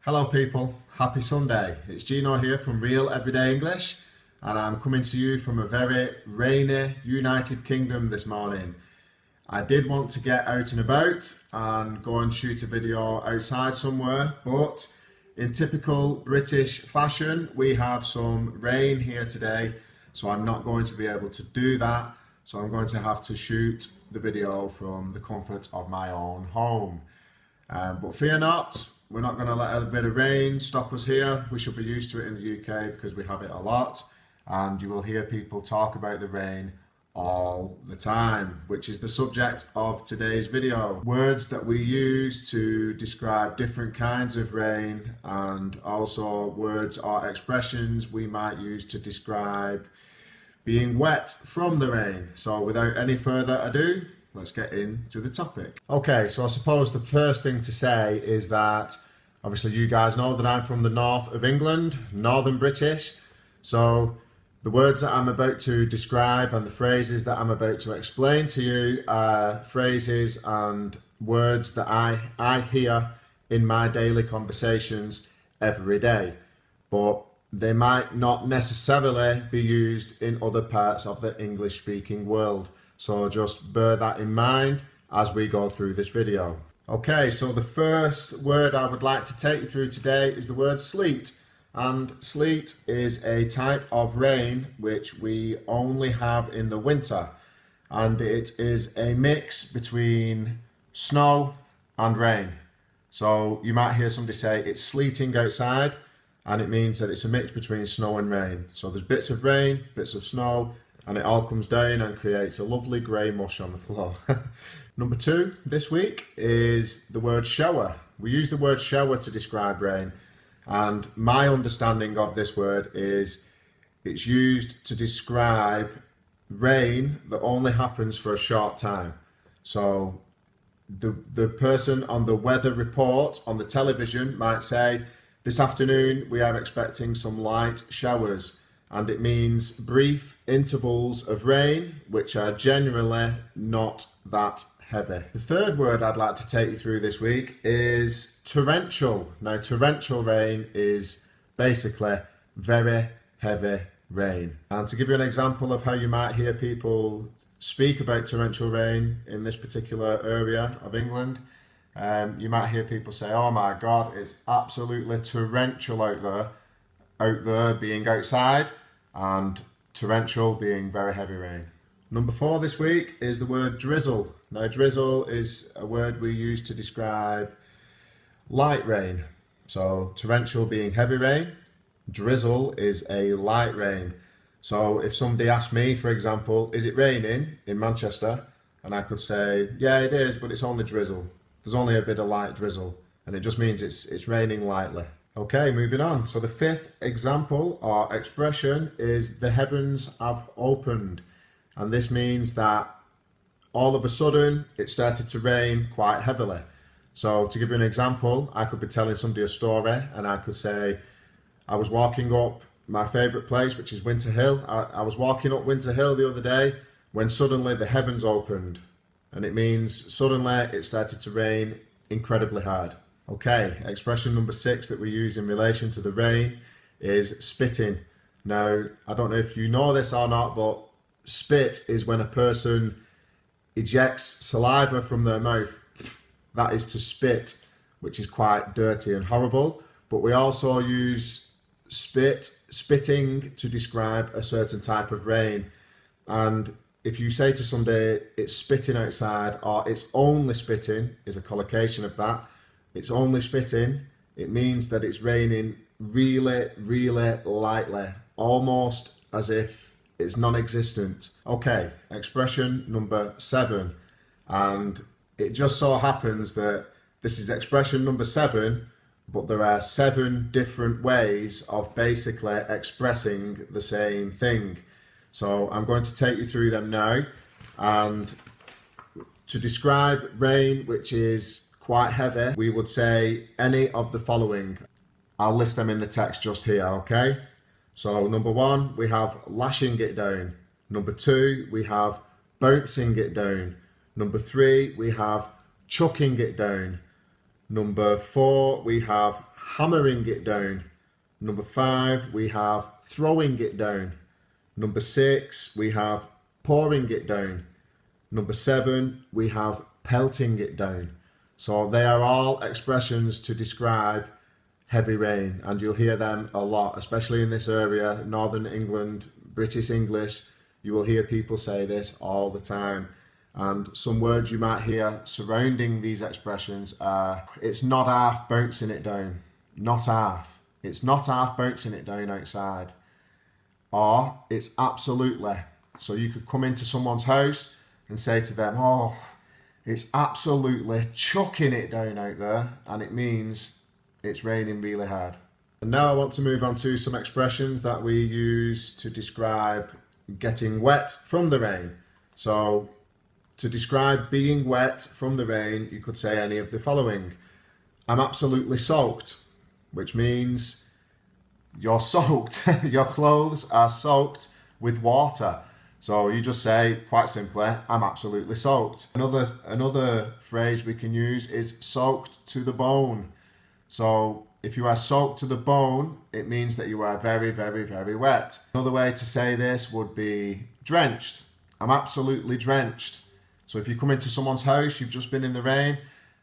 Hello people, happy Sunday. It's Gino here from Real Everyday English and I'm coming to you from a very rainy United Kingdom this morning. I did want to get out and about and go and shoot a video outside somewhere, but in typical British fashion we have some rain here today, so I'm not going to be able to do that. So I'm going to have to shoot the video from the comfort of my own home. But fear not, we're not going to let a bit of rain stop us here. We should be used to it in the UK because we have it a lot, and you will hear people talk about the rain all the time, which is the subject of today's video. Words that we use to describe different kinds of rain, and also words or expressions we might use to describe being wet from the rain. So without any further ado, let's get into the topic. Okay, so I suppose the first thing to say is that obviously you guys know that I'm from the north of England, Northern British. So the words that I'm about to describe and the phrases that I'm about to explain to you are phrases and words that I hear in my daily conversations every day. But they might not necessarily be used in other parts of the English speaking world. So just bear that in mind as we go through this video. Okay, so the first word I would like to take you through today is the word sleet. And sleet is a type of rain which we only have in the winter. And it is a mix between snow and rain. So you might hear somebody say it's sleeting outside, and it means that it's a mix between snow and rain. So there's bits of rain, bits of snow, and it all comes down and creates a lovely grey mush on the floor. Number two this week is the word shower. We use the word shower to describe rain, and my understanding of this word is it's used to describe rain that only happens for a short time. So the person on the weather report on the television might say, this afternoon we are expecting some light showers. And it means brief intervals of rain, which are generally not that heavy. The third word I'd like to take you through this week is torrential. Now, torrential rain is basically very heavy rain. And to give you an example of how you might hear people speak about torrential rain in this particular area of England, you might hear people say, oh my God, it's absolutely torrential out there being outside, and torrential being very heavy rain. Number four this week is the word drizzle. Now, drizzle is a word we use to describe light rain. So torrential being heavy rain, drizzle is a light rain. So if somebody asked me, for example, is it raining in Manchester? And I could say, yeah, it is, but it's only drizzle. There's only a bit of light drizzle, and it just means it's raining lightly. Okay, moving on. So the fifth example or expression is the heavens have opened. And this means that all of a sudden it started to rain quite heavily. So to give you an example, I could be telling somebody a story and I could say, I was walking up my favourite place, which is Winter Hill. I was walking up Winter Hill the other day when suddenly the heavens opened. And it means suddenly it started to rain incredibly hard. Okay, expression number 6 that we use in relation to the rain is spitting. Now, I don't know if you know this or not, but spit is when a person ejects saliva from their mouth. That is to spit, which is quite dirty and horrible. But we also use spitting to describe a certain type of rain. And if you say to somebody, it's spitting outside, or it's only spitting, is a collocation of that. It's only spitting, it means that it's raining really, really lightly, almost as if it's non-existent. Okay, expression number 7. And it just so happens that this is expression number 7, but there are 7 different ways of basically expressing the same thing. So I'm going to take you through them now. And to describe rain, which is quite heavy, we would say any of the following. I'll list them in the text just here, okay? So number 1, we have lashing it down. Number 2, we have bouncing it down. Number 3, we have chucking it down. Number 4, we have hammering it down. Number 5, we have throwing it down. Number 6, we have pouring it down. Number 7, we have pelting it down. So they are all expressions to describe heavy rain, and you'll hear them a lot, especially in this area, Northern England, British English. You will hear people say this all the time. And some words you might hear surrounding these expressions are, it's not half bouncing it down. Not half. It's not half bouncing it down outside. Or it's absolutely. So you could come into someone's house and say to them, oh, it's absolutely chucking it down out there, and it means it's raining really hard. And now I want to move on to some expressions that we use to describe getting wet from the rain. So to describe being wet from the rain, you could say any of the following. I'm absolutely soaked, which means you're soaked. Your clothes are soaked with water. So you just say, quite simply, I'm absolutely soaked. Another phrase we can use is soaked to the bone. So if you are soaked to the bone, it means that you are very, very, very wet. Another way to say this would be drenched. I'm absolutely drenched. So if you come into someone's house, you've just been in the rain,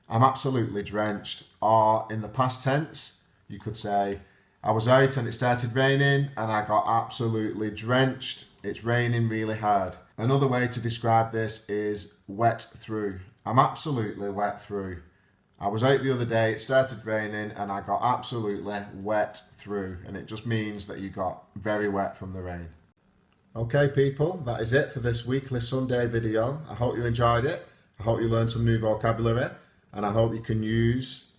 I'm absolutely drenched. Or in the past tense, you could say, I was out and it started raining and I got absolutely drenched. It's raining really hard. Another way to describe this is wet through. I'm absolutely wet through. I was out the other day, it started raining and I got absolutely wet through, and it just means that you got very wet from the rain. Okay people, that is it for this weekly Sunday video. I hope you enjoyed it. I hope you learned some new vocabulary, and I hope you can use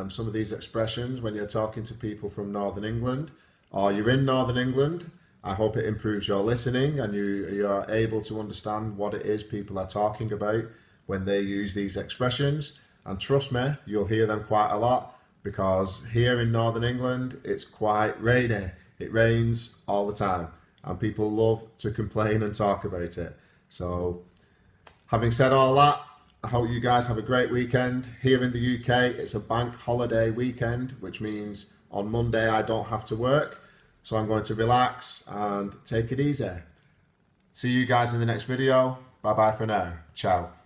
some of these expressions when you're talking to people from Northern England, or you're in Northern England. I hope it improves your listening and you are able to understand what it is people are talking about when they use these expressions. And trust me, you'll hear them quite a lot, because here in Northern England, it's quite rainy. It rains all the time, and people love to complain and talk about it. So, having said all that, I hope you guys have a great weekend. Here in the UK, it's a bank holiday weekend, which means on Monday I don't have to work. So I'm going to relax and take it easy. See you guys in the next video. Bye bye for now. Ciao.